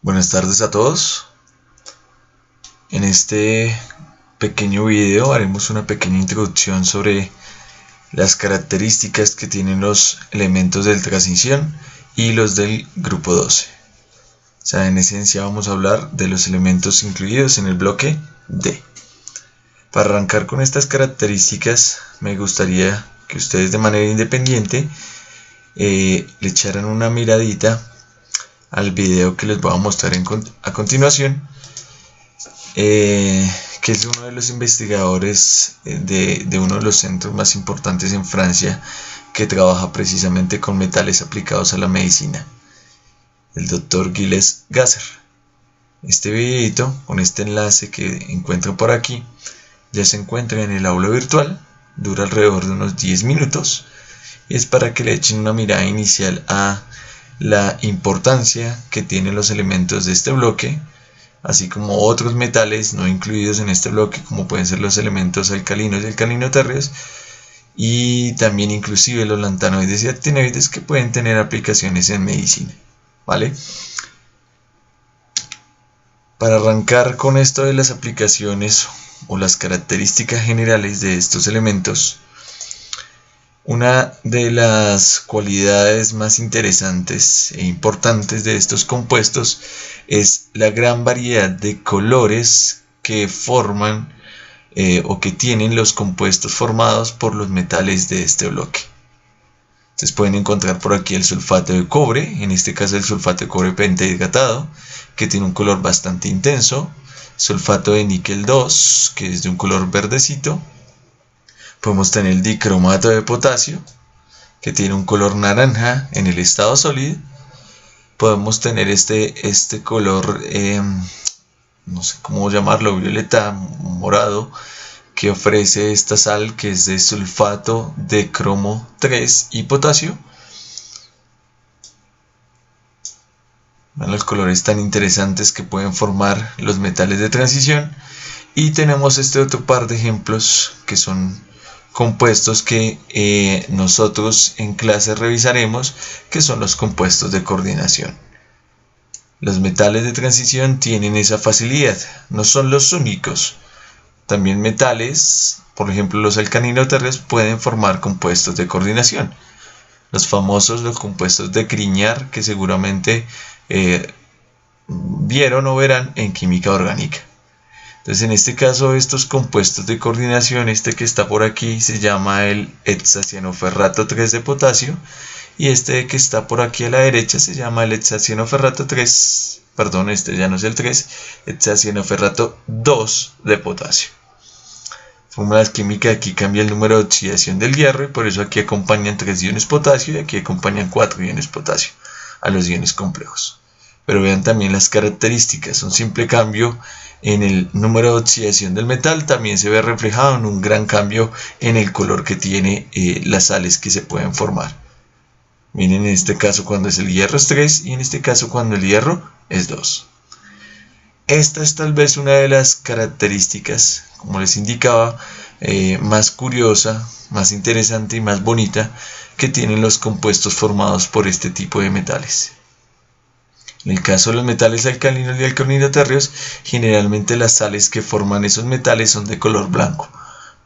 Buenas tardes a todos. En este pequeño video haremos una pequeña introducción sobre las características que tienen los elementos de transición y los del grupo 12. O sea, en esencia vamos a hablar de los elementos incluidos en el bloque D. Para arrancar con estas características, me gustaría que ustedes de manera independiente le echaran una miradita al video que les voy a mostrar a continuación, que es uno de los investigadores de uno de los centros más importantes en Francia, que trabaja precisamente con metales aplicados a la medicina, el Dr. Gilles Gasser. Este videito, con este enlace que encuentro por aquí, ya se encuentra en el aula virtual, dura alrededor de unos 10 minutos, y es para que le echen una mirada inicial a la importancia que tienen los elementos de este bloque, así como otros metales no incluidos en este bloque, como pueden ser los elementos alcalinos y alcalino-térreos, y también inclusive los lantanoides y actinoides, que pueden tener aplicaciones en medicina, ¿vale? Para arrancar con esto de las aplicaciones o las características generales de estos elementos, una de las cualidades más interesantes e importantes de estos compuestos es la gran variedad de colores que forman o que tienen los compuestos formados por los metales de este bloque. Entonces pueden encontrar por aquí el sulfato de cobre, en este caso el sulfato de cobre pentahidratado, que tiene un color bastante intenso, sulfato de níquel 2, que es de un color verdecito. Podemos tener el dicromato de potasio, que tiene un color naranja en el estado sólido. Podemos tener este color, no sé cómo llamarlo, violeta, morado, que ofrece esta sal, que es de sulfato de cromo 3 y potasio. Vean los colores tan interesantes que pueden formar los metales de transición. Y tenemos este otro par de ejemplos que son compuestos que nosotros en clase revisaremos, que son los compuestos de coordinación. Los metales de transición tienen esa facilidad, no son los únicos. También metales, por ejemplo los alcalino-térreos, pueden formar compuestos de coordinación. Los compuestos de Grignard, que seguramente vieron o verán en química orgánica. Entonces, en este caso, estos compuestos de coordinación, este que está por aquí se llama el hexacianoferrato 3 de potasio, y este que está por aquí a la derecha se llama el hexacianoferrato 3, perdón, este ya no es el 3, hexacianoferrato 2 de potasio. Fórmulas químicas, aquí cambia el número de oxidación del hierro, y por eso aquí acompañan 3 iones potasio y aquí acompañan 4 iones potasio a los iones complejos. Pero vean también las características, un simple cambio en el número de oxidación del metal también se ve reflejado en un gran cambio en el color que tiene las sales que se pueden formar. Miren, en este caso cuando el hierro es 3 y en este caso cuando el hierro es 2. Esta es tal vez una de las características, como les indicaba, más curiosa, más interesante y más bonita que tienen los compuestos formados por este tipo de metales. En el caso de los metales alcalinos y alcalino-térreos, generalmente las sales que forman esos metales son de color blanco,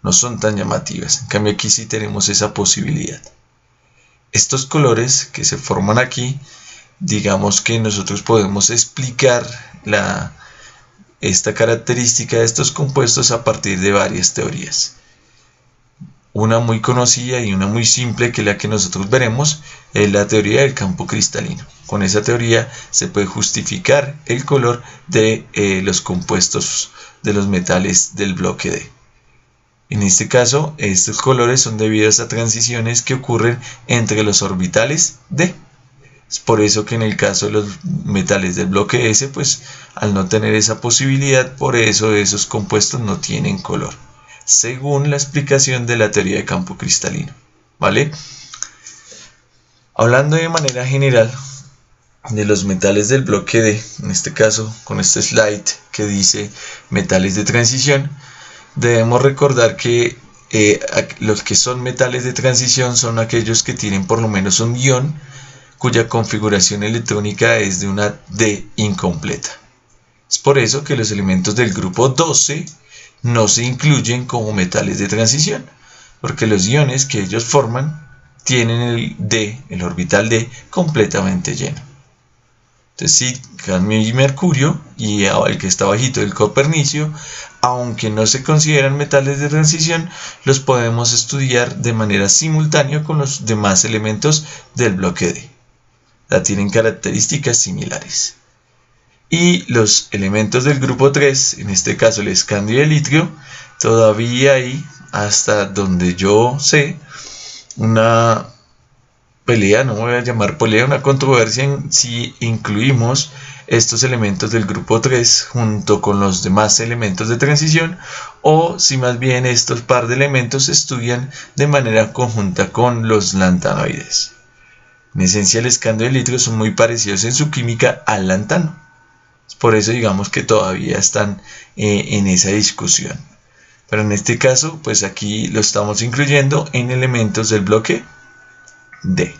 no son tan llamativas. En cambio aquí sí tenemos esa posibilidad. Estos colores que se forman aquí, digamos que nosotros podemos explicar esta característica de estos compuestos a partir de varias teorías. Una muy conocida y una muy simple, que es la que nosotros veremos, es la teoría del campo cristalino. Con esa teoría se puede justificar el color de los compuestos de los metales del bloque D. En este caso, estos colores son debidos a transiciones que ocurren entre los orbitales D. Es por eso que en el caso de los metales del bloque S, pues al no tener esa posibilidad, por eso esos compuestos no tienen color, según la explicación de la teoría de campo cristalino, ¿vale? Hablando de manera general de los metales del bloque D, en este caso con este slide que dice metales de transición, debemos recordar que los que son metales de transición son aquellos que tienen por lo menos un ion cuya configuración electrónica es de una D incompleta. Es por eso que los elementos del grupo 12 no se incluyen como metales de transición, porque los iones que ellos forman tienen el orbital D completamente lleno. Entonces sí, cadmio y mercurio, y el que está bajito, el copernicio, aunque no se consideran metales de transición, los podemos estudiar de manera simultánea con los demás elementos del bloque D. Tienen características similares. Y los elementos del grupo 3, en este caso el escandio y el itrio, todavía hay, hasta donde yo sé, una pelea, no voy a llamar pelea, una controversia en si incluimos estos elementos del grupo 3 junto con los demás elementos de transición, o si más bien estos par de elementos se estudian de manera conjunta con los lantanoides. En esencia, el escandio y el itrio son muy parecidos en su química al lantano. Por eso digamos que todavía están en esa discusión. Pero en este caso, pues aquí lo estamos incluyendo en elementos del bloque D.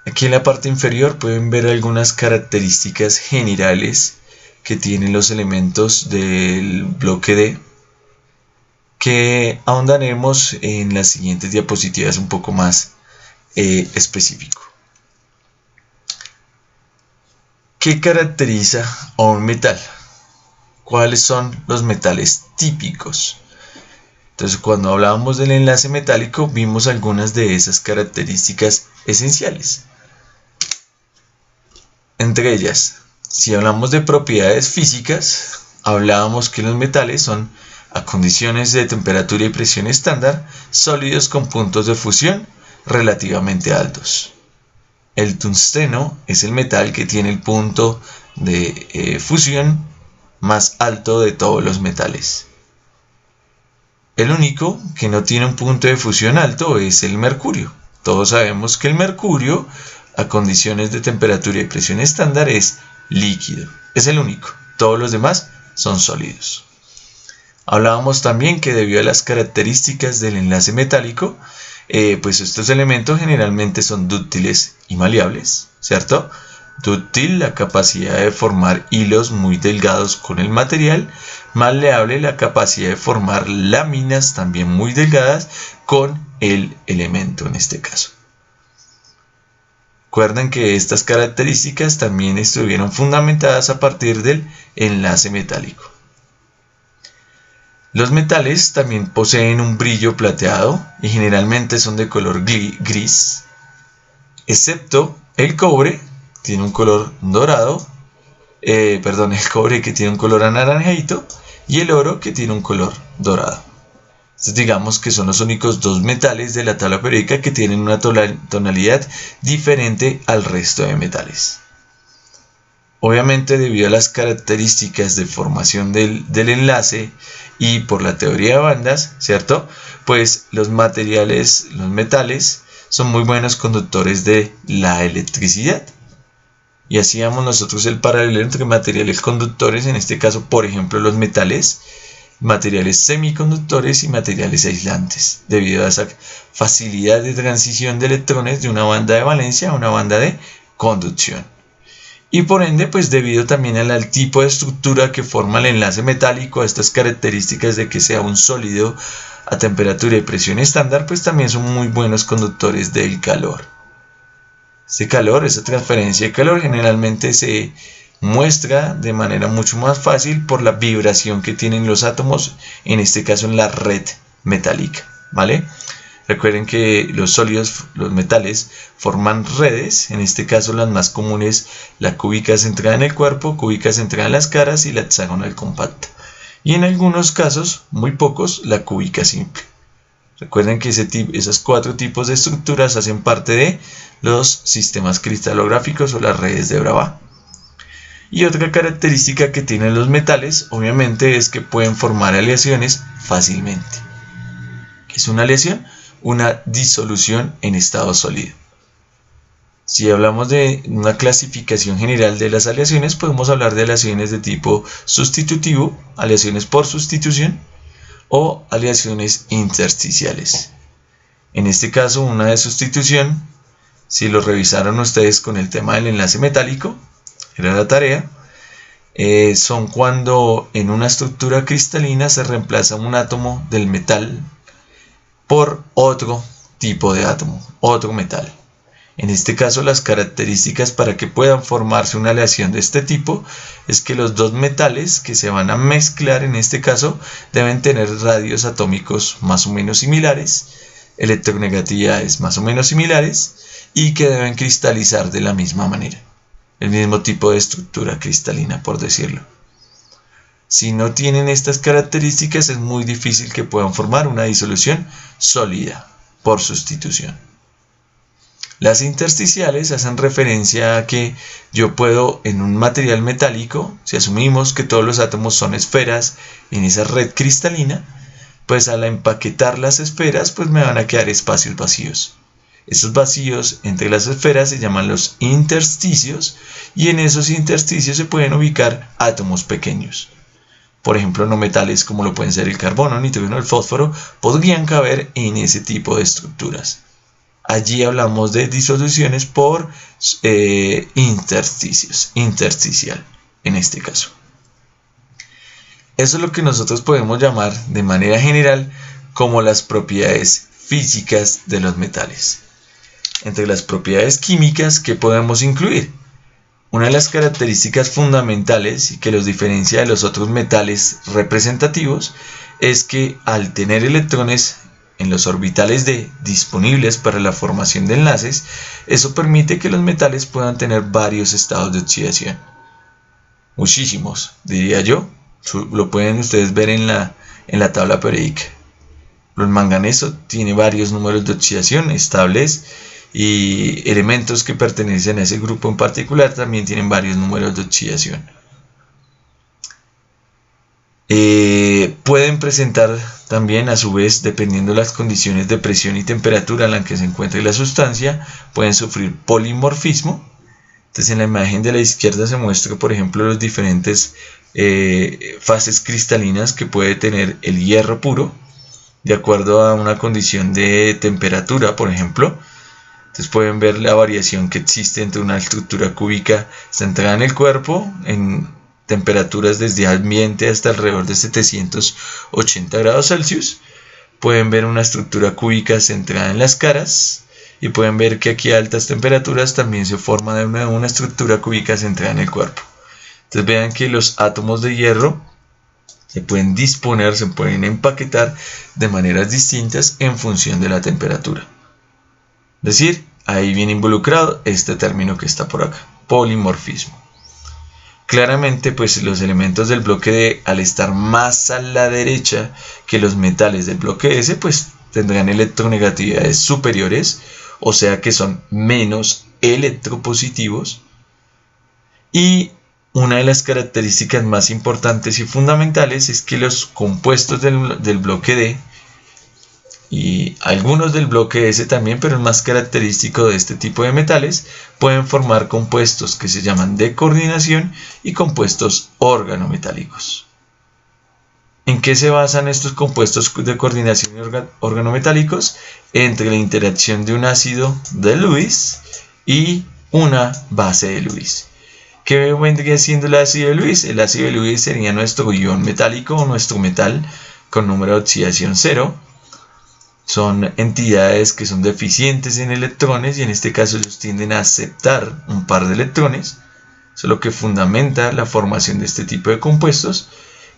Aquí en la parte inferior pueden ver algunas características generales que tienen los elementos del bloque D, que ahondaremos en las siguientes diapositivas un poco más específico. ¿Qué caracteriza a un metal? ¿Cuáles son los metales típicos? Entonces, cuando hablábamos del enlace metálico, vimos algunas de esas características esenciales. Entre ellas, si hablamos de propiedades físicas, hablábamos que los metales son, a condiciones de temperatura y presión estándar, sólidos con puntos de fusión relativamente altos. El tungsteno es el metal que tiene el punto de fusión más alto de todos los metales. El único que no tiene un punto de fusión alto es el mercurio. Todos sabemos que el mercurio, a condiciones de temperatura y presión estándar, es líquido. Es el único. Todos los demás son sólidos. Hablábamos también que debido a las características del enlace metálico, pues estos elementos generalmente son dúctiles y maleables, ¿cierto? Dúctil, la capacidad de formar hilos muy delgados con el material; maleable, la capacidad de formar láminas también muy delgadas con el elemento en este caso. Recuerden que estas características también estuvieron fundamentadas a partir del enlace metálico. Los metales también poseen un brillo plateado y generalmente son de color gris, excepto el cobre, tiene un color dorado, el cobre que tiene un color anaranjadito, y el oro que tiene un color dorado. Entonces digamos que son los únicos dos metales de la tabla periódica que tienen una tonalidad diferente al resto de metales. Obviamente, debido a las características de formación del enlace y por la teoría de bandas, ¿cierto? Pues los metales son muy buenos conductores de la electricidad. Y hacíamos nosotros el paralelo entre materiales conductores, en este caso, por ejemplo, los metales, materiales semiconductores y materiales aislantes, debido a esa facilidad de transición de electrones de una banda de valencia a una banda de conducción. Y por ende, pues debido también al tipo de estructura que forma el enlace metálico, a estas características de que sea un sólido a temperatura y presión estándar, pues también son muy buenos conductores del calor. Esa transferencia de calor generalmente se muestra de manera mucho más fácil por la vibración que tienen los átomos, en este caso en la red metálica, ¿vale? Recuerden que los sólidos, los metales, forman redes, en este caso las más comunes, la cúbica centrada en el cuerpo, cúbica centrada en las caras y la hexagonal compacta. Y en algunos casos, muy pocos, la cúbica simple. Recuerden que esos cuatro tipos de estructuras hacen parte de los sistemas cristalográficos o las redes de Bravais. Y otra característica que tienen los metales, obviamente, es que pueden formar aleaciones fácilmente. ¿Qué es una aleación? Una disolución en estado sólido. Si hablamos de una clasificación general de las aleaciones, podemos hablar de aleaciones de tipo sustitutivo, aleaciones por sustitución o aleaciones intersticiales. En este caso, una de sustitución si lo revisaron ustedes con el tema del enlace metálico, era la tarea, son cuando en una estructura cristalina se reemplaza un átomo del metal por otro tipo de átomo, otro metal. En este caso, las características para que puedan formarse una aleación de este tipo es que los dos metales que se van a mezclar en este caso deben tener radios atómicos más o menos similares, electronegatividades más o menos similares y que deben cristalizar de la misma manera, el mismo tipo de estructura cristalina, por decirlo. Si no tienen estas características, es muy difícil que puedan formar una disolución sólida por sustitución. Las intersticiales hacen referencia a que yo puedo, en un material metálico, si asumimos que todos los átomos son esferas en esa red cristalina, pues al empaquetar las esferas, pues me van a quedar espacios vacíos. Esos vacíos entre las esferas se llaman los intersticios, y en esos intersticios se pueden ubicar átomos pequeños. Por ejemplo, no metales como lo pueden ser el carbono, el nitrógeno, el fósforo, podrían caber en ese tipo de estructuras. Allí hablamos de disoluciones por intersticial en este caso. Eso es lo que nosotros podemos llamar de manera general como las propiedades físicas de los metales. Entre las propiedades químicas, ¿qué podemos incluir? Una de las características fundamentales y que los diferencia de los otros metales representativos es que al tener electrones en los orbitales D disponibles para la formación de enlaces, eso permite que los metales puedan tener varios estados de oxidación. Muchísimos, diría yo. Lo pueden ustedes ver en la tabla periódica. El manganeso tiene varios números de oxidación estables y elementos que pertenecen a ese grupo en particular también tienen varios números de oxidación. Pueden presentar también, a su vez, dependiendo de las condiciones de presión y temperatura en la que se encuentre la sustancia, pueden sufrir polimorfismo. Entonces, en la imagen de la izquierda se muestra, por ejemplo, los diferentes fases cristalinas que puede tener el hierro puro, de acuerdo a una condición de temperatura, por ejemplo. Entonces pueden ver la variación que existe entre una estructura cúbica centrada en el cuerpo, en temperaturas desde ambiente hasta alrededor de 780 grados Celsius. Pueden ver una estructura cúbica centrada en las caras y pueden ver que aquí a altas temperaturas también se forma una estructura cúbica centrada en el cuerpo. Entonces vean que los átomos de hierro se pueden disponer, se pueden empaquetar de maneras distintas en función de la temperatura. Es decir, ahí viene involucrado este término que está por acá, polimorfismo. Claramente, pues los elementos del bloque D, al estar más a la derecha que los metales del bloque S, pues tendrán electronegatividades superiores, o sea que son menos electropositivos. Y una de las características más importantes y fundamentales es que los compuestos del bloque D, y algunos del bloque S también, pero el más característico de este tipo de metales, pueden formar compuestos que se llaman de coordinación y compuestos organometálicos. ¿En qué se basan estos compuestos de coordinación y organometálicos? Entre la interacción de un ácido de Lewis y una base de Lewis. ¿Qué vendría siendo el ácido de Lewis? El ácido de Lewis sería nuestro ion metálico o nuestro metal con número de oxidación 0. Son entidades que son deficientes en electrones y en este caso ellos tienden a aceptar un par de electrones. Eso es lo que fundamenta la formación de este tipo de compuestos.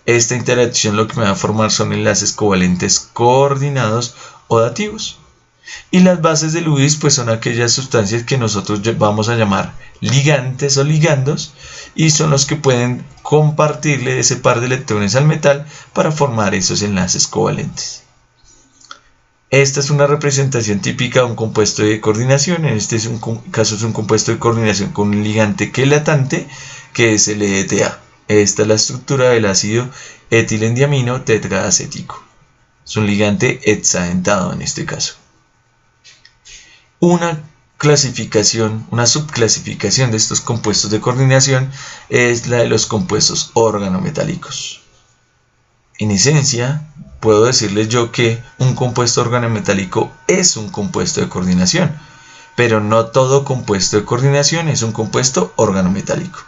Esta interacción lo que me va a formar son enlaces covalentes coordinados o dativos. Y las bases de Lewis pues son aquellas sustancias que nosotros vamos a llamar ligantes o ligandos y son los que pueden compartirle ese par de electrones al metal para formar esos enlaces covalentes. Esta es una representación típica de un compuesto de coordinación. En este caso es un compuesto de coordinación con un ligante quelatante que es el ETA. Esta es la estructura del ácido etilendiamino tetraacético. Es un ligante hexadentado en este caso. Una subclasificación de estos compuestos de coordinación es la de los compuestos organometálicos. En esencia, puedo decirles yo que un compuesto organometálico es un compuesto de coordinación, pero no todo compuesto de coordinación es un compuesto organometálico.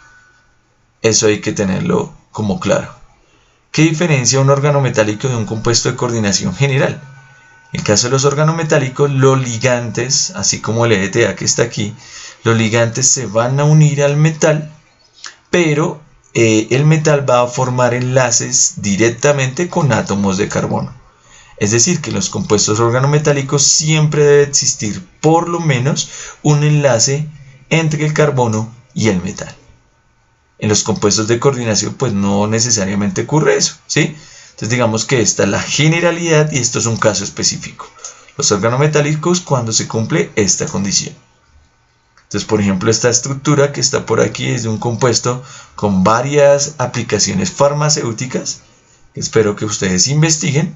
Eso hay que tenerlo como claro. ¿Qué diferencia un organometálico de un compuesto de coordinación general? En el caso de los organometálicos, los ligantes, así como el EDTA que está aquí, los ligantes se van a unir al metal, pero el metal va a formar enlaces directamente con átomos de carbono. Es decir, que en los compuestos organometálicos siempre debe existir por lo menos un enlace entre el carbono y el metal. En los compuestos de coordinación pues no necesariamente ocurre eso, ¿sí? Entonces digamos que esta es la generalidad y esto es un caso específico. Los organometálicos cuando se cumple esta condición. Entonces, por ejemplo, esta estructura que está por aquí es de un compuesto con varias aplicaciones farmacéuticas, que espero que ustedes investiguen,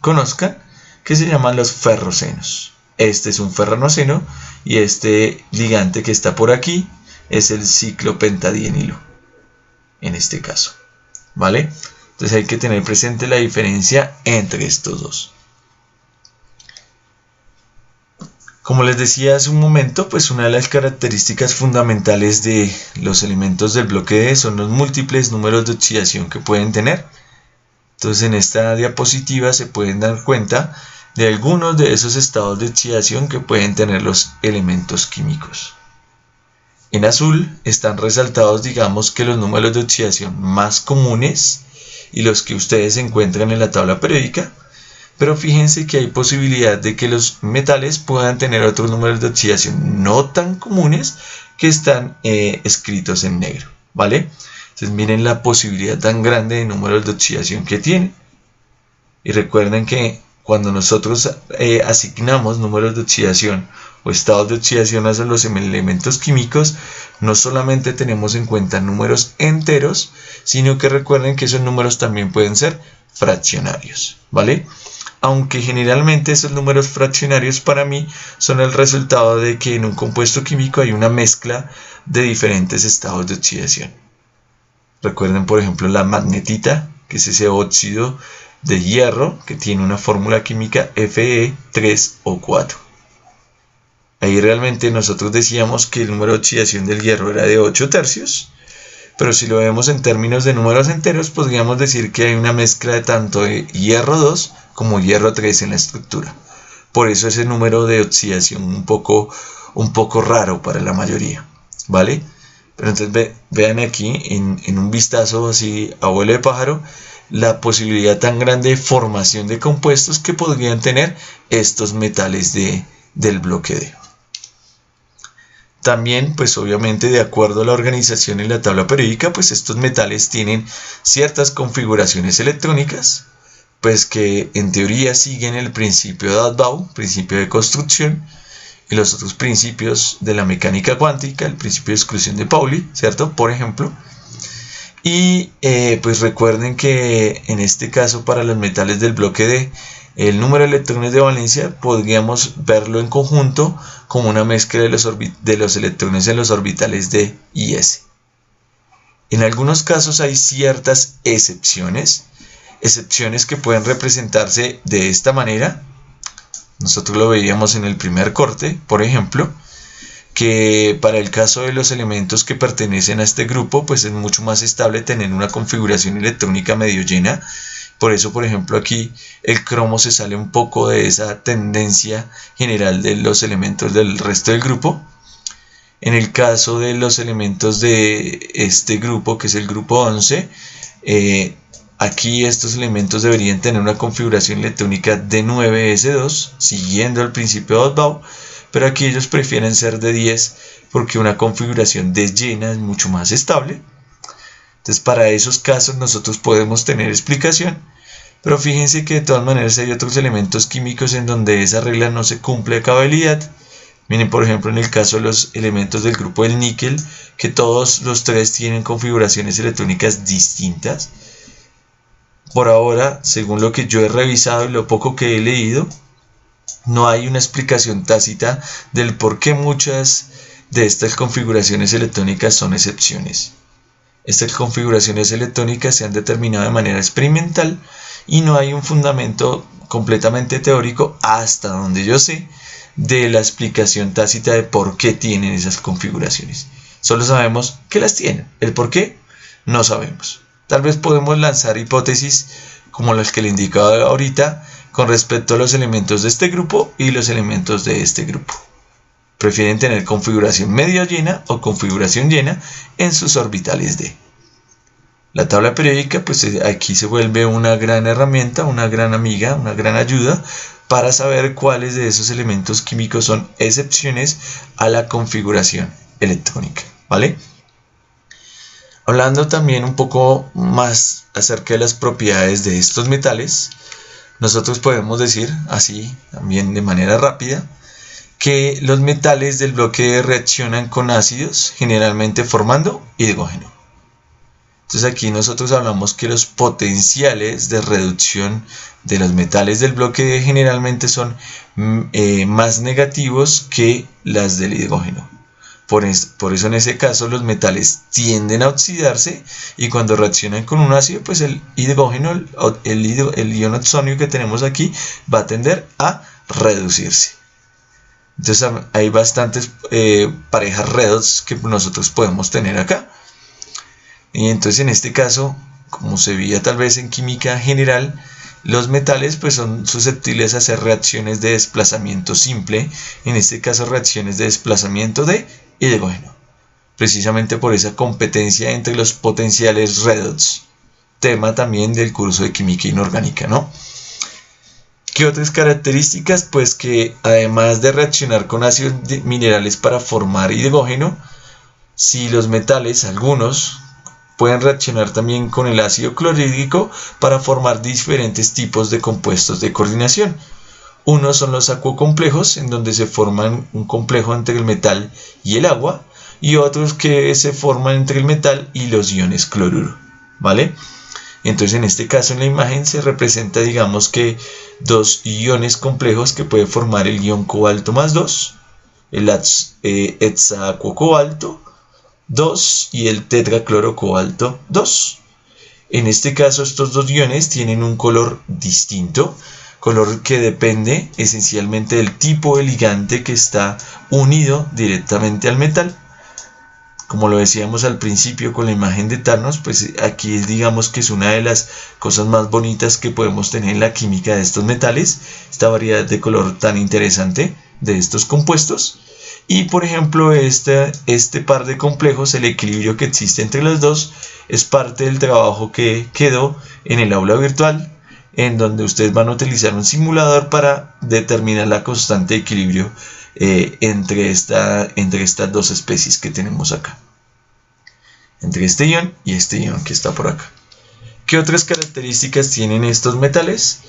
conozcan, que se llaman los ferrocenos. Este es un ferranoceno y este ligante que está por aquí es el ciclopentadienilo, en este caso, ¿vale? Entonces hay que tener presente la diferencia entre estos dos. Como les decía hace un momento, pues una de las características fundamentales de los elementos del bloque D son los múltiples números de oxidación que pueden tener. Entonces en esta diapositiva se pueden dar cuenta de algunos de esos estados de oxidación que pueden tener los elementos químicos. En azul están resaltados, digamos, que los números de oxidación más comunes y los que ustedes encuentran en la tabla periódica, pero fíjense que hay posibilidad de que los metales puedan tener otros números de oxidación no tan comunes que están escritos en negro, ¿vale? Entonces miren la posibilidad tan grande de números de oxidación que tienen. Y recuerden que cuando nosotros asignamos números de oxidación o estados de oxidación a los elementos químicos, no solamente tenemos en cuenta números enteros, sino que recuerden que esos números también pueden ser fraccionarios, ¿vale? Aunque generalmente esos números fraccionarios para mí son el resultado de que en un compuesto químico hay una mezcla de diferentes estados de oxidación. Recuerden, por ejemplo, la magnetita, que es ese óxido de hierro que tiene una fórmula química Fe3O4. Ahí realmente nosotros decíamos que el número de oxidación del hierro era de 8 tercios, pero si lo vemos en términos de números enteros, podríamos decir que hay una mezcla de tanto de hierro 2 como hierro 3 en la estructura. Por eso ese número de oxidación un poco raro para la mayoría, ¿vale? Pero entonces vean aquí en un vistazo así a vuelo de pájaro la posibilidad tan grande de formación de compuestos que podrían tener estos metales del bloque D. También, pues obviamente de acuerdo a la organización en la tabla periódica, pues estos metales tienen ciertas configuraciones electrónicas, pues que en teoría siguen el principio de Aufbau, principio de construcción, y los otros principios de la mecánica cuántica, el principio de exclusión de Pauli, ¿cierto? Por ejemplo. Y pues recuerden que en este caso para los metales del bloque D, el número de electrones de valencia podríamos verlo en conjunto como una mezcla de los electrones en los orbitales D y S. En algunos casos hay ciertas excepciones que pueden representarse de esta manera. Nosotros lo veíamos en el primer corte, por ejemplo, que para el caso de los elementos que pertenecen a este grupo, pues es mucho más estable tener una configuración electrónica medio llena. Por eso, por ejemplo, aquí el cromo se sale un poco de esa tendencia general de los elementos del resto del grupo. En el caso de los elementos de este grupo, que es el grupo 11, aquí estos elementos deberían tener una configuración electrónica de 9s2, siguiendo el principio de Aufbau, pero aquí ellos prefieren ser de 10 porque una configuración de llena es mucho más estable. Entonces para esos casos nosotros podemos tener explicación, pero fíjense que de todas maneras hay otros elementos químicos en donde esa regla no se cumple a cabalidad. Miren, por ejemplo, en el caso de los elementos del grupo del níquel, que todos los tres tienen configuraciones electrónicas distintas. Por ahora, según lo que yo he revisado y lo poco que he leído, no hay una explicación tácita del por qué muchas de estas configuraciones electrónicas son excepciones. Estas configuraciones electrónicas se han determinado de manera experimental y no hay un fundamento completamente teórico, hasta donde yo sé, de la explicación tácita de por qué tienen esas configuraciones. Solo sabemos que las tienen. El por qué no sabemos. Tal vez podemos lanzar hipótesis como las que le indicaba ahorita con respecto a los elementos de este grupo y los elementos de este grupo. Prefieren tener configuración medio llena o configuración llena en sus orbitales D. La tabla periódica, pues aquí se vuelve una gran herramienta, una gran amiga, una gran ayuda para saber cuáles de esos elementos químicos son excepciones a la configuración electrónica, ¿vale? Hablando también un poco más acerca de las propiedades de estos metales, nosotros podemos decir así, también de manera rápida, que los metales del bloque reaccionan con ácidos, generalmente formando hidrógeno. Entonces aquí nosotros hablamos que los potenciales de reducción de los metales del bloque generalmente son más negativos que las del hidrógeno. Por eso en ese caso los metales tienden a oxidarse y cuando reaccionan con un ácido, pues el hidrógeno, el ion oxonio que tenemos aquí va a tender a reducirse. Entonces hay bastantes parejas redox que nosotros podemos tener acá. Y entonces en este caso, como se veía tal vez en química general, los metales pues son susceptibles a hacer reacciones de desplazamiento simple, en este caso reacciones de desplazamiento de hidrógeno, precisamente por esa competencia entre los potenciales redox, tema también del curso de química inorgánica, ¿no? ¿Qué otras características? Pues que además de reaccionar con ácidos minerales para formar hidrógeno, si los metales, algunos, pueden reaccionar también con el ácido clorhídrico para formar diferentes tipos de compuestos de coordinación. Unos son los acuocomplejos, en donde se forman un complejo entre el metal y el agua, y otros que se forman entre el metal y los iones cloruro, ¿vale? Entonces en este caso en la imagen se representa, digamos que dos iones complejos que puede formar el ion cobalto más 2, el hexaacuocobalto 2 y el tetraclorocobalto 2. En este caso estos dos iones tienen un color distinto, color que depende esencialmente del tipo de ligante que está unido directamente al metal. Como lo decíamos al principio con la imagen de Thanos, pues aquí digamos que es una de las cosas más bonitas que podemos tener en la química de estos metales, esta variedad de color tan interesante de estos compuestos. Y por ejemplo este par de complejos, el equilibrio que existe entre los dos, es parte del trabajo que quedó en el aula virtual, en donde ustedes van a utilizar un simulador para determinar la constante de equilibrio entre estas dos especies que tenemos acá, entre este ion y este ion que está por acá. ¿Qué otras características tienen estos metales?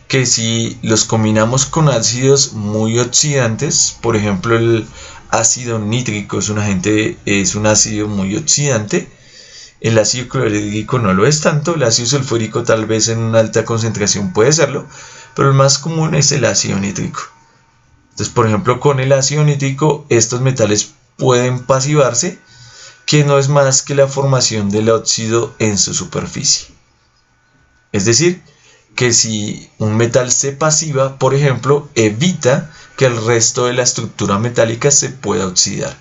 Que si los combinamos con ácidos muy oxidantes, por ejemplo el ácido nítrico es un ácido muy oxidante, el ácido clorhídrico no lo es tanto, el ácido sulfúrico tal vez en una alta concentración puede serlo, pero el más común es el ácido nítrico. Entonces, por ejemplo, con el ácido nítrico estos metales pueden pasivarse, que no es más que la formación del óxido en su superficie. Es decir, que si un metal se pasiva, por ejemplo, evita que el resto de la estructura metálica se pueda oxidar.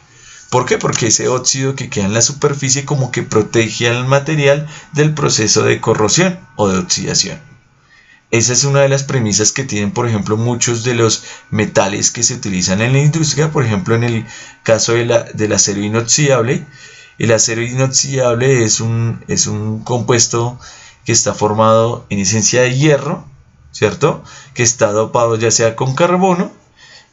¿Por qué? Porque ese óxido que queda en la superficie como que protege al material del proceso de corrosión o de oxidación. Esa es una de las premisas que tienen, por ejemplo, muchos de los metales que se utilizan en la industria. Por ejemplo, en el caso del acero inoxidable, el acero inoxidable es un compuesto que está formado en esencia de hierro, ¿cierto? Que está dopado ya sea con carbono,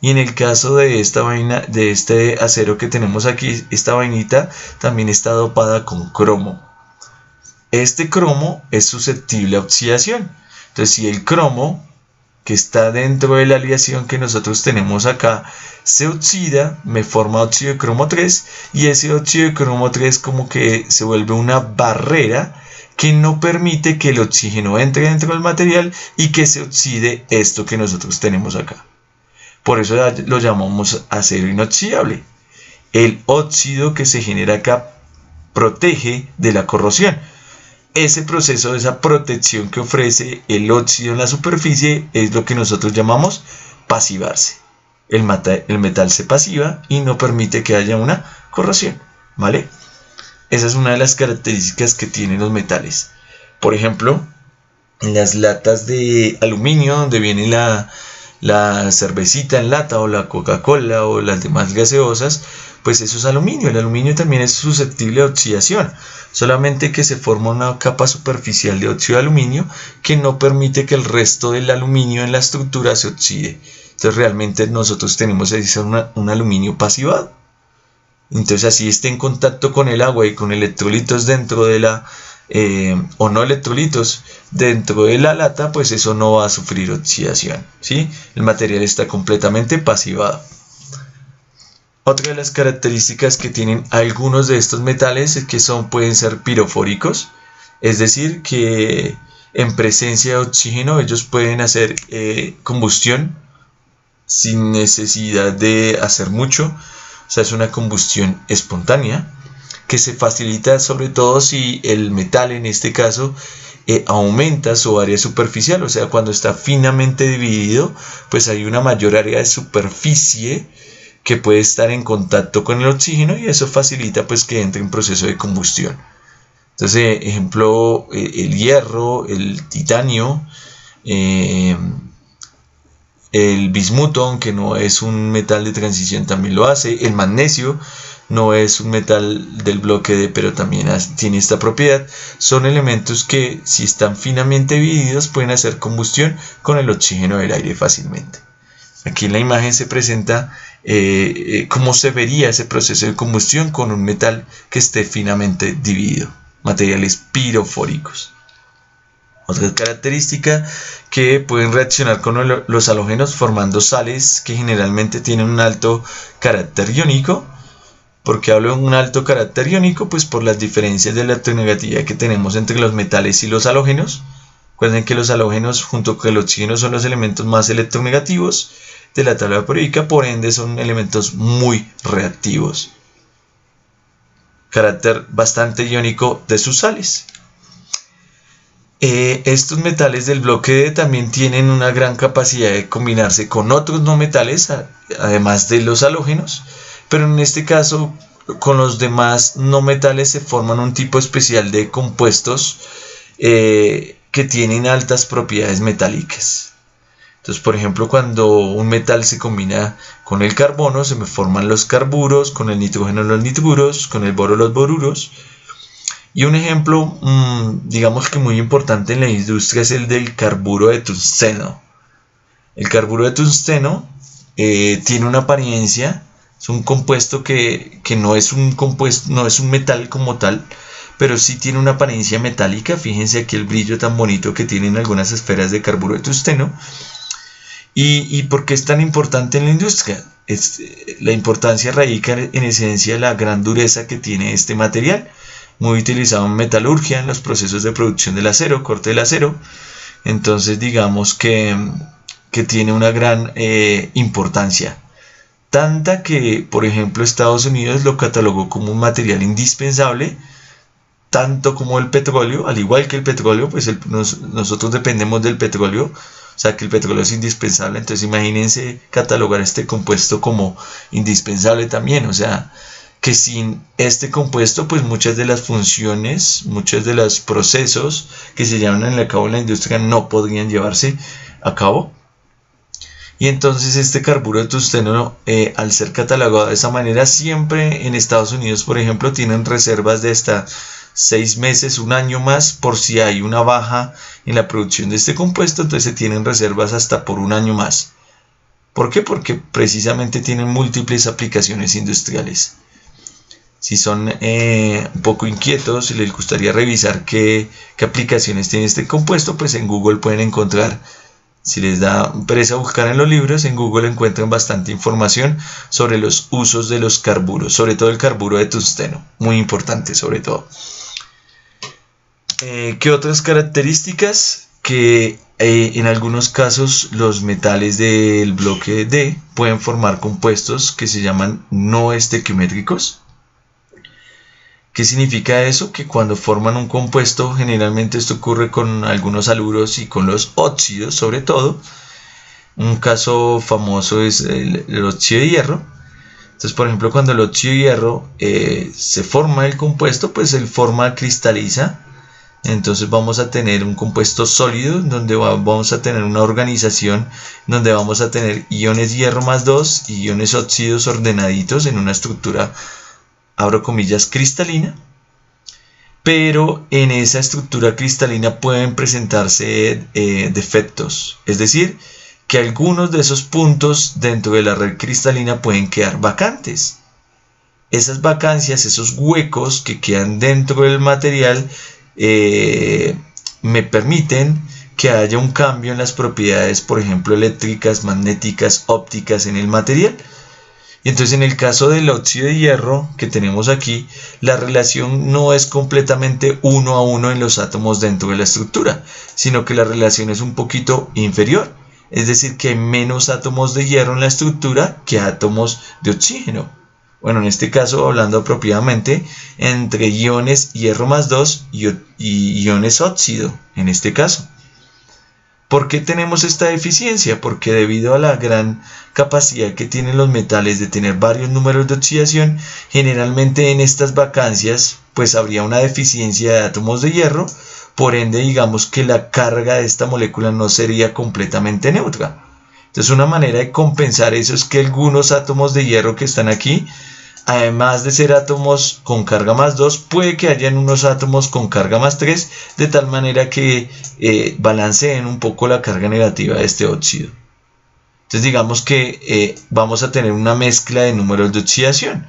y en el caso de este acero que tenemos aquí, esta vainita también está dopada con cromo. Este cromo es susceptible a oxidación. Entonces, si el cromo que está dentro de la aleación que nosotros tenemos acá se oxida, me forma óxido de cromo 3, y ese óxido de cromo 3 como que se vuelve una barrera que no permite que el oxígeno entre dentro del material y que se oxide esto que nosotros tenemos acá. Por eso lo llamamos acero inoxidable. El óxido que se genera acá protege de la corrosión. Ese proceso, esa protección que ofrece el óxido en la superficie es lo que nosotros llamamos pasivarse. el metal se pasiva y no permite que haya una corrosión, ¿vale? Esa es una de las características que tienen los metales. Por ejemplo, en las latas de aluminio, donde viene la cervecita en lata o la Coca-Cola o las demás gaseosas, pues eso es aluminio. El aluminio también es susceptible a oxidación, solamente que se forma una capa superficial de óxido de aluminio que no permite que el resto del aluminio en la estructura se oxide. Entonces realmente nosotros tenemos un aluminio pasivado. Entonces así esté en contacto con el agua y con electrolitos dentro de la o no electrolitos dentro de la lata, pues eso no va a sufrir oxidación, ¿sí? El material está completamente pasivado. Otra de las características que tienen algunos de estos metales es que pueden ser pirofóricos, es decir, que en presencia de oxígeno ellos pueden hacer combustión sin necesidad de hacer mucho, o sea, es una combustión espontánea que se facilita sobre todo si el metal en este caso aumenta su área superficial, o sea, cuando está finamente dividido, pues hay una mayor área de superficie que puede estar en contacto con el oxígeno y eso facilita pues que entre en proceso de combustión. Entonces, ejemplo, el hierro, el titanio, el bismuto, aunque no es un metal de transición, también lo hace. El magnesio no es un metal del bloque D, pero también tiene esta propiedad. Son elementos que, si están finamente divididos, pueden hacer combustión con el oxígeno del aire fácilmente. Aquí en la imagen se presenta cómo se vería ese proceso de combustión con un metal que esté finamente dividido. Materiales pirofóricos. Otra característica, que pueden reaccionar con los halógenos formando sales que generalmente tienen un alto carácter iónico. ¿Por qué hablo de un alto carácter iónico? Pues por las diferencias de electronegatividad que tenemos entre los metales y los halógenos. Recuerden que los halógenos junto con el oxígeno son los elementos más electronegativos de la tabla periódica, por ende son elementos muy reactivos. Carácter bastante iónico de sus sales. Estos metales del bloque D también tienen una gran capacidad de combinarse con otros no metales, además de los halógenos, pero en este caso con los demás no metales se forman un tipo especial de compuestos que tienen altas propiedades metálicas. Entonces, por ejemplo, cuando un metal se combina con el carbono, se me forman los carburos, con el nitrógeno los nitruros, con el boro los boruros. Y un ejemplo, digamos que muy importante en la industria es el del carburo de tungsteno. El carburo de tungsteno tiene una apariencia, es un compuesto que no es un metal como tal, pero sí tiene una apariencia metálica. Fíjense aquí el brillo tan bonito que tienen algunas esferas de carburo de tungsteno. ¿Y por qué es tan importante en la industria? La importancia radica en esencia la gran dureza que tiene este material, muy utilizado en metalurgia, en los procesos de producción del acero, corte del acero. Entonces digamos que tiene una gran importancia. Tanta que, por ejemplo, Estados Unidos lo catalogó como un material indispensable, tanto como el petróleo. Al igual que el petróleo, pues nosotros dependemos del petróleo, o sea que el petróleo es indispensable. Entonces imagínense catalogar este compuesto como indispensable también, o sea que sin este compuesto pues muchas de las funciones, muchos de los procesos que se llevan a cabo en la industria no podrían llevarse a cabo. Y entonces este carburo de tungsteno, al ser catalogado de esa manera, siempre en Estados Unidos, por ejemplo, tienen reservas de hasta 6 meses, un año más, por si hay una baja en la producción de este compuesto. Entonces se tienen reservas hasta por un año más. ¿Por qué? Porque precisamente tienen múltiples aplicaciones industriales. Si son un poco inquietos y les gustaría revisar qué aplicaciones tiene este compuesto, pues en Google pueden encontrar. Si les da pereza buscar en los libros, en Google encuentran bastante información sobre los usos de los carburos, sobre todo el carburo de tungsteno, muy importante sobre todo. ¿Qué otras características? Que en algunos casos los metales del bloque D pueden formar compuestos que se llaman no estequiométricos. ¿Qué significa eso? Que cuando forman un compuesto, generalmente esto ocurre con algunos haluros y con los óxidos sobre todo, Un caso famoso es el óxido de hierro. Entonces, por ejemplo, cuando el óxido de hierro se forma el compuesto, pues el forma cristaliza. Entonces vamos a tener un compuesto sólido donde vamos a tener una organización donde vamos a tener iones hierro más 2 y iones óxidos ordenaditos en una estructura, abro comillas, cristalina. Pero en esa estructura cristalina pueden presentarse defectos, es decir, que algunos de esos puntos dentro de la red cristalina pueden quedar vacantes. Esas vacancias, esos huecos que quedan dentro del material me permiten que haya un cambio en las propiedades, por ejemplo, eléctricas, magnéticas, ópticas en el material. Y entonces en el caso del óxido de hierro que tenemos aquí, la relación no es completamente 1 a 1 en los átomos dentro de la estructura, sino que la relación es un poquito inferior. Es decir, que hay menos átomos de hierro en la estructura que átomos de oxígeno. Bueno, en este caso, hablando apropiadamente, entre iones hierro más 2 y iones óxido, en este caso. ¿Por qué tenemos esta deficiencia? Porque debido a la gran capacidad que tienen los metales de tener varios números de oxidación, generalmente en estas vacancias pues habría una deficiencia de átomos de hierro, por ende digamos que la carga de esta molécula no sería completamente neutra. Entonces una manera de compensar eso es que algunos átomos de hierro que están aquí, además de ser átomos con carga más 2, puede que hayan unos átomos con carga más 3, de tal manera que balanceen un poco la carga negativa de este óxido. Entonces digamos que vamos a tener una mezcla de números de oxidación.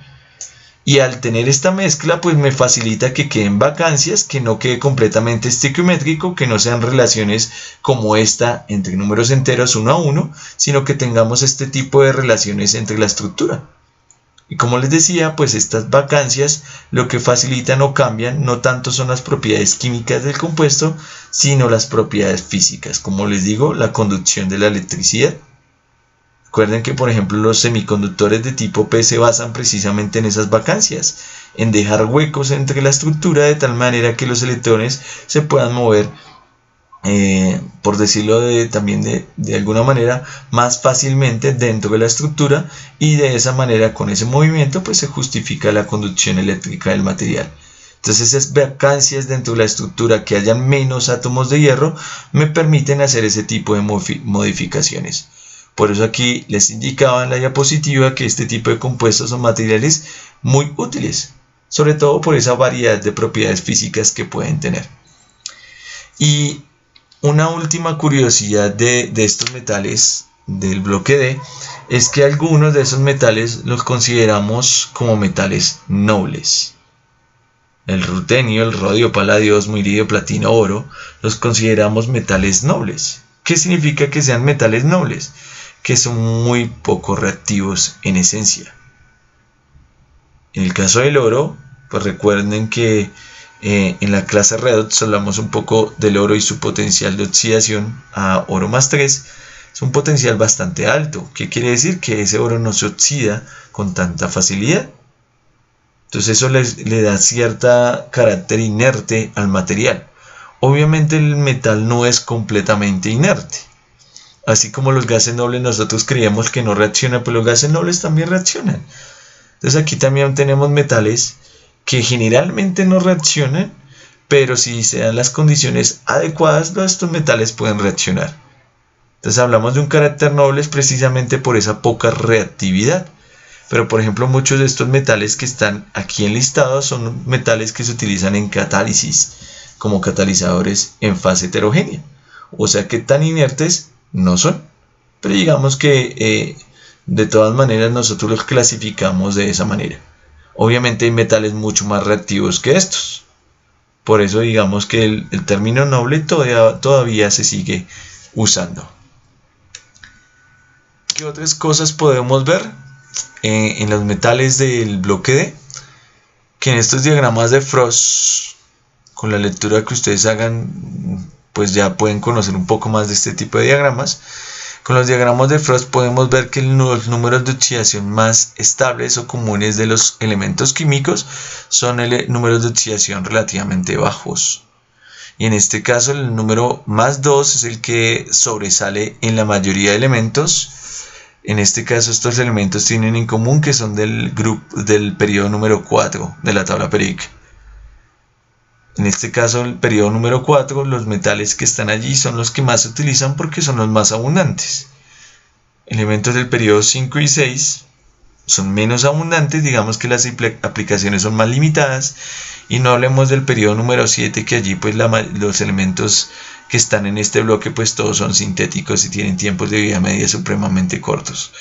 Y al tener esta mezcla, pues me facilita que queden vacancias, que no quede completamente estequiométrico, que no sean relaciones como esta entre números enteros 1 a 1, sino que tengamos este tipo de relaciones entre la estructura. Y como les decía, pues estas vacancias lo que facilitan o cambian no tanto son las propiedades químicas del compuesto, sino las propiedades físicas. Como les digo, la conducción de la electricidad. Recuerden que, por ejemplo, los semiconductores de tipo P se basan precisamente en esas vacancias, en dejar huecos entre la estructura de tal manera que los electrones se puedan mover, por decirlo también de alguna manera, más fácilmente dentro de la estructura, y de esa manera, con ese movimiento, pues se justifica la conducción eléctrica del material. Entonces esas vacancias dentro de la estructura, que hayan menos átomos de hierro, me permiten hacer ese tipo de modificaciones. Por eso aquí les indicaba en la diapositiva que este tipo de compuestos son materiales muy útiles, sobre todo por esa variedad de propiedades físicas que pueden tener. Y una última curiosidad de estos metales del bloque D es que algunos de esos metales los consideramos como metales nobles. El rutenio, el rodio, paladio, osmo, iridio, platino, oro, los consideramos metales nobles. ¿Qué significa que sean metales nobles? Que son muy poco reactivos en esencia. En el caso del oro, pues recuerden que en la clase redox hablamos un poco del oro y su potencial de oxidación a oro más 3. Es un potencial bastante alto. ¿Qué quiere decir? Que ese oro no se oxida con tanta facilidad. Entonces eso le da cierto carácter inerte al material. Obviamente el metal no es completamente inerte. Así como los gases nobles nosotros creíamos que no reaccionan, pues los gases nobles también reaccionan. Entonces aquí también tenemos metales que generalmente no reaccionan, pero si se dan las condiciones adecuadas, estos metales pueden reaccionar. Entonces hablamos de un carácter noble precisamente por esa poca reactividad. Pero por ejemplo muchos de estos metales que están aquí enlistados son metales que se utilizan en catálisis como catalizadores en fase heterogénea. O sea que tan inertes no son, pero digamos que de todas maneras nosotros los clasificamos de esa manera. Obviamente hay metales mucho más reactivos que estos, por eso digamos que el término noble todavía se sigue usando. ¿Qué otras cosas podemos ver en los metales del bloque D? Que en estos diagramas de Frost, con la lectura que ustedes hagan, pues ya pueden conocer un poco más de este tipo de diagramas. Con los diagramas de Frost podemos ver que los números de oxidación más estables o comunes de los elementos químicos son números de oxidación relativamente bajos. Y en este caso el número más 2 es el que sobresale en la mayoría de elementos. En este caso estos elementos tienen en común que son del periodo número 4 de la tabla periódica. En este caso el periodo número 4, los metales que están allí son los que más se utilizan porque son los más abundantes. Elementos del periodo 5 y 6 son menos abundantes, digamos que las aplicaciones son más limitadas, y no hablemos del periodo número 7, que allí pues los elementos que están en este bloque pues todos son sintéticos y tienen tiempos de vida media supremamente cortos.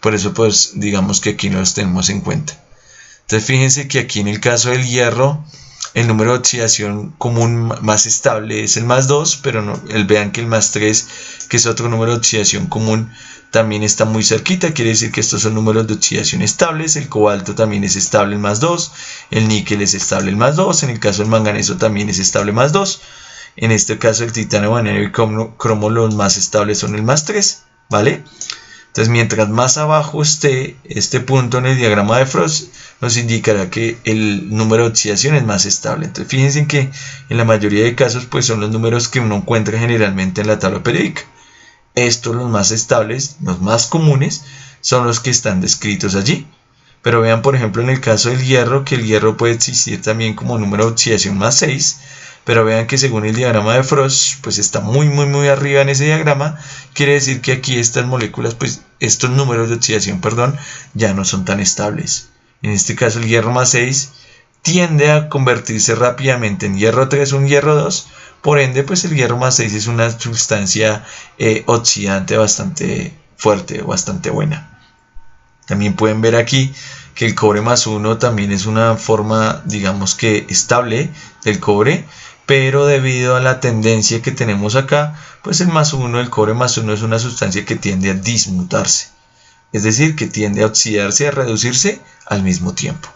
Por eso pues digamos que aquí no los tenemos en cuenta. Entonces fíjense que aquí en el caso del hierro el número de oxidación común más estable es el más 2, pero no, vean que el más 3, que es otro número de oxidación común, también está muy cerquita. Quiere decir que estos son números de oxidación estables. El cobalto también es estable, el más 2. El níquel es estable, el más 2. En el caso del manganeso también es estable, más 2. En este caso el titanio, vanadio y cromo, los más estables son el más 3, ¿vale? Entonces mientras más abajo esté este punto en el diagrama de Frost, nos indicará que el número de oxidación es más estable. Entonces fíjense que en la mayoría de casos pues son los números que uno encuentra generalmente en la tabla periódica. Estos, los más estables, los más comunes, son los que están descritos allí. Pero vean por ejemplo en el caso del hierro, que el hierro puede existir también como número de oxidación más 6. Pero vean que según el diagrama de Frost, pues está muy arriba en ese diagrama. Quiere decir que aquí estas moléculas, pues estos números de oxidación, perdón, ya no son tan estables. En este caso el hierro más 6 tiende a convertirse rápidamente en hierro 3 o un hierro 2. Por ende, pues el hierro más 6 es una sustancia oxidante bastante fuerte, bastante buena. También pueden ver aquí que el cobre más 1 también es una forma, digamos que estable del cobre, pero debido a la tendencia que tenemos acá, pues el cobre más 1 es una sustancia que tiende a dismutarse, es decir, que tiende a oxidarse, a reducirse al mismo tiempo.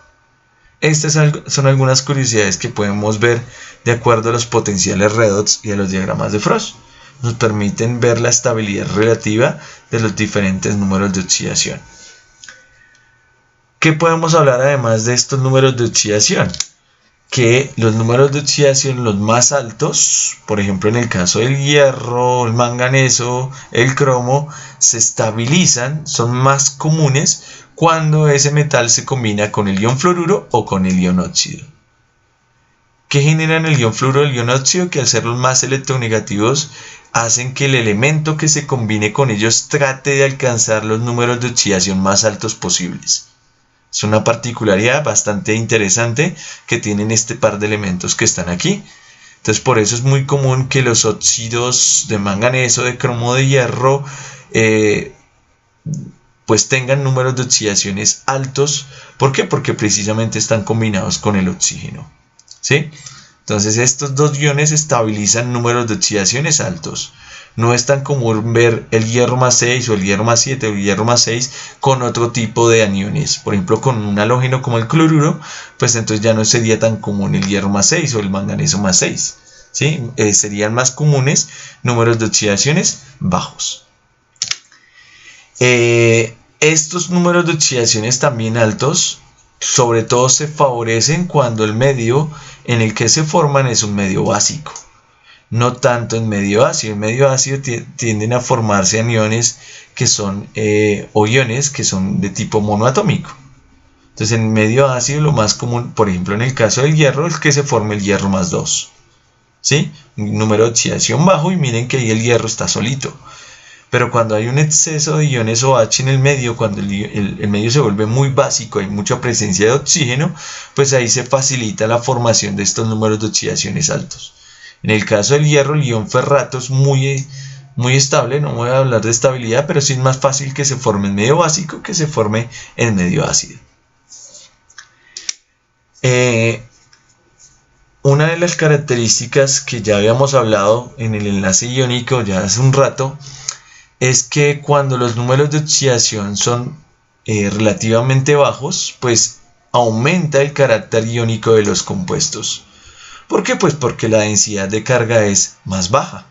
Estas son algunas curiosidades que podemos ver de acuerdo a los potenciales redox y a los diagramas de Frost. Nos permiten ver la estabilidad relativa de los diferentes números de oxidación. ¿Qué podemos hablar además de estos números de oxidación? Que los números de oxidación, los más altos, por ejemplo en el caso del hierro, el manganeso, el cromo, se estabilizan, son más comunes cuando ese metal se combina con el ion fluoruro o con el ion óxido. ¿Qué generan el ion fluoruro y el ion óxido? Que al ser los más electronegativos hacen que el elemento que se combine con ellos trate de alcanzar los números de oxidación más altos posibles. Es una particularidad bastante interesante que tienen este par de elementos que están aquí. Entonces por eso es muy común que los óxidos de manganeso, de cromo, de hierro, pues tengan números de oxidaciones altos. ¿Por qué? Porque precisamente están combinados con el oxígeno, ¿sí? Entonces estos dos iones estabilizan números de oxidaciones altos. No es tan común ver el hierro más 6 o el hierro más 7 o el hierro más 6 con otro tipo de aniones. Por ejemplo, con un halógeno como el cloruro, pues entonces ya no sería tan común el hierro más 6 o el manganeso más 6. ¿Sí? Serían más comunes números de oxidaciones bajos. Estos números de oxidaciones también altos, sobre todo se favorecen cuando el medio en el que se forman es un medio básico. No tanto en medio ácido. En medio ácido tienden a formarse aniones que son, o iones que son de tipo monoatómico. Entonces en medio ácido lo más común, por ejemplo en el caso del hierro, es que se forme el hierro más 2. ¿Sí? Un número de oxidación bajo, y miren que ahí el hierro está solito. Pero cuando hay un exceso de iones OH en el medio, cuando el medio se vuelve muy básico, hay mucha presencia de oxígeno, pues ahí se facilita la formación de estos números de oxidaciones altos. En el caso del hierro, el ion ferrato es muy estable, no voy a hablar de estabilidad, pero sí es más fácil que se forme en medio básico que se forme en medio ácido. Una de las características que ya habíamos hablado en el enlace iónico ya hace un rato, es que cuando los números de oxidación son relativamente bajos, pues aumenta el carácter iónico de los compuestos. ¿Por qué? Pues porque la densidad de carga es más baja.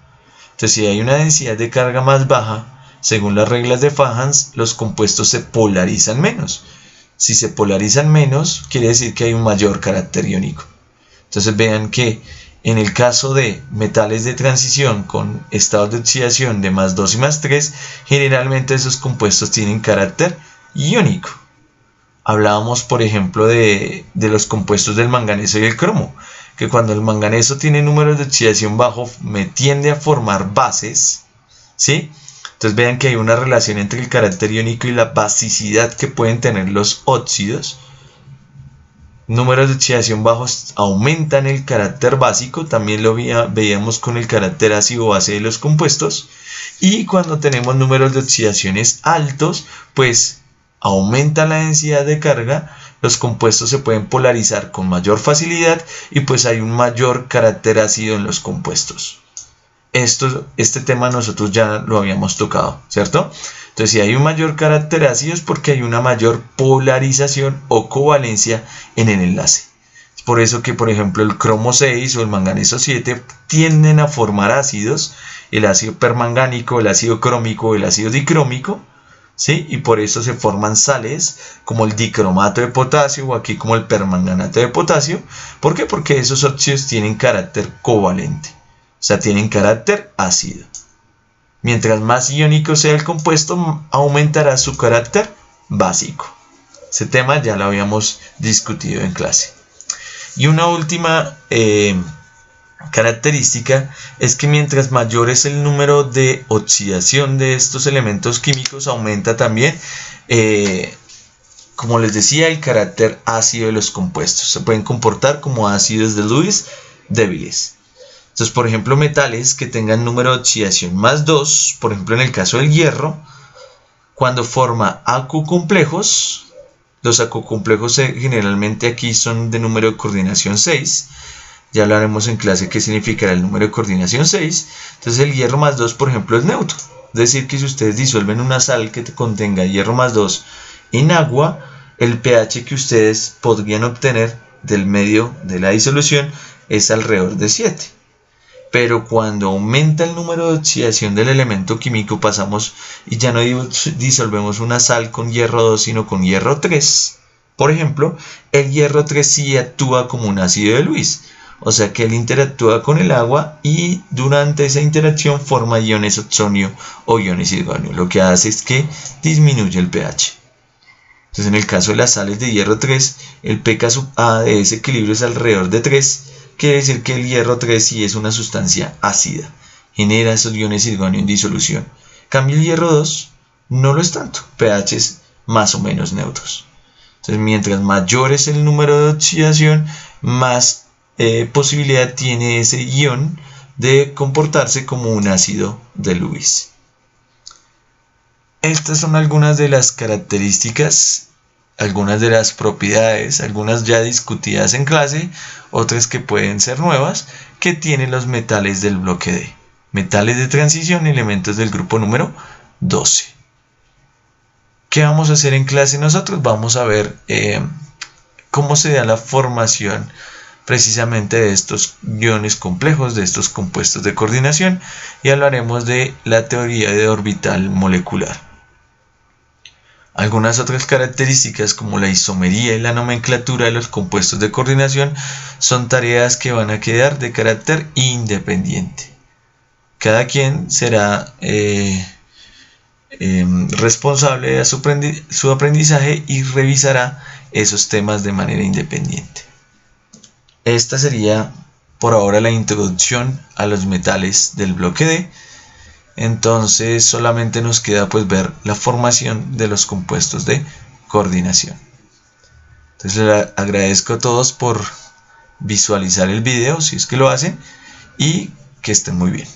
Entonces, si hay una densidad de carga más baja, según las reglas de Fajans, los compuestos se polarizan menos. Si se polarizan menos, quiere decir que hay un mayor carácter iónico. Entonces vean que En el caso de metales de transición con estados de oxidación de +2 y +3, generalmente esos compuestos tienen carácter iónico. Hablábamos, por ejemplo, de los compuestos del manganeso y el cromo, que cuando el manganeso tiene números de oxidación bajo, tiende a formar bases, ¿sí? Entonces vean que hay una relación entre el carácter iónico y la basicidad que pueden tener los óxidos. Números de oxidación bajos aumentan el carácter básico, también lo veíamos con el carácter ácido-base de los compuestos. Y cuando tenemos números de oxidaciones altos, pues aumenta la densidad de carga, los compuestos se pueden polarizar con mayor facilidad y pues hay un mayor carácter ácido en los compuestos. Este tema nosotros ya lo habíamos tocado, ¿cierto? Entonces, si hay un mayor carácter ácido es porque hay una mayor polarización o covalencia en el enlace. Es por eso que, por ejemplo, el cromo 6 o el manganeso 7 tienden a formar ácidos, el ácido permangánico, el ácido crómico, el ácido dicrómico, ¿sí? Y por eso se forman sales como el dicromato de potasio o aquí como el permanganato de potasio. ¿Por qué? Porque esos óxidos tienen carácter covalente, o sea, tienen carácter ácido. Mientras más iónico sea el compuesto, aumentará su carácter básico. Ese tema ya lo habíamos discutido en clase. Y una última característica es que mientras mayor es el número de oxidación de estos elementos químicos, aumenta también, como les decía, el carácter ácido de los compuestos. Se pueden comportar como ácidos de Lewis débiles. Entonces, por ejemplo, metales que tengan número de oxidación +2, por ejemplo, en el caso del hierro, cuando forma acucomplejos, los acucomplejos generalmente aquí son de número de coordinación 6, ya hablaremos en clase qué significará el número de coordinación 6, entonces el hierro +2, por ejemplo, es neutro, es decir, que si ustedes disuelven una sal que contenga hierro +2 en agua, el pH que ustedes podrían obtener del medio de la disolución es alrededor de 7. Pero cuando aumenta el número de oxidación del elemento químico pasamos y ya no disolvemos una sal con hierro 2 sino con hierro 3. Por ejemplo, el hierro 3 sí actúa como un ácido de Lewis, o sea que él interactúa con el agua y durante esa interacción forma iones oxonio o iones hidrógeno, lo que hace es que disminuye el pH. Entonces en el caso de las sales de hierro 3, el pKa de ese equilibrio es alrededor de 3, quiere decir que el hierro 3 sí es una sustancia ácida, genera esos iones hidrógeno en disolución. En cambio el hierro 2 no lo es tanto, pHs más o menos neutros. Entonces mientras mayor es el número de oxidación, más posibilidad tiene ese ion de comportarse como un ácido de Lewis. Estas son algunas de las características, algunas de las propiedades, algunas ya discutidas en clase, otras que pueden ser nuevas, que tienen los metales del bloque D. Metales de transición, elementos del grupo número 12. ¿Qué vamos a hacer en clase nosotros? Vamos a ver cómo se da la formación precisamente de estos iones complejos, de estos compuestos de coordinación, y hablaremos de la teoría de orbital molecular. Algunas otras características como la isomería y la nomenclatura de los compuestos de coordinación son tareas que van a quedar de carácter independiente. Cada quien será responsable de su aprendizaje y revisará esos temas de manera independiente. Esta sería por ahora la introducción a los metales del bloque D. Entonces solamente nos queda pues ver la formación de los compuestos de coordinación. Entonces les agradezco a todos por visualizar el video si es que lo hacen y que estén muy bien.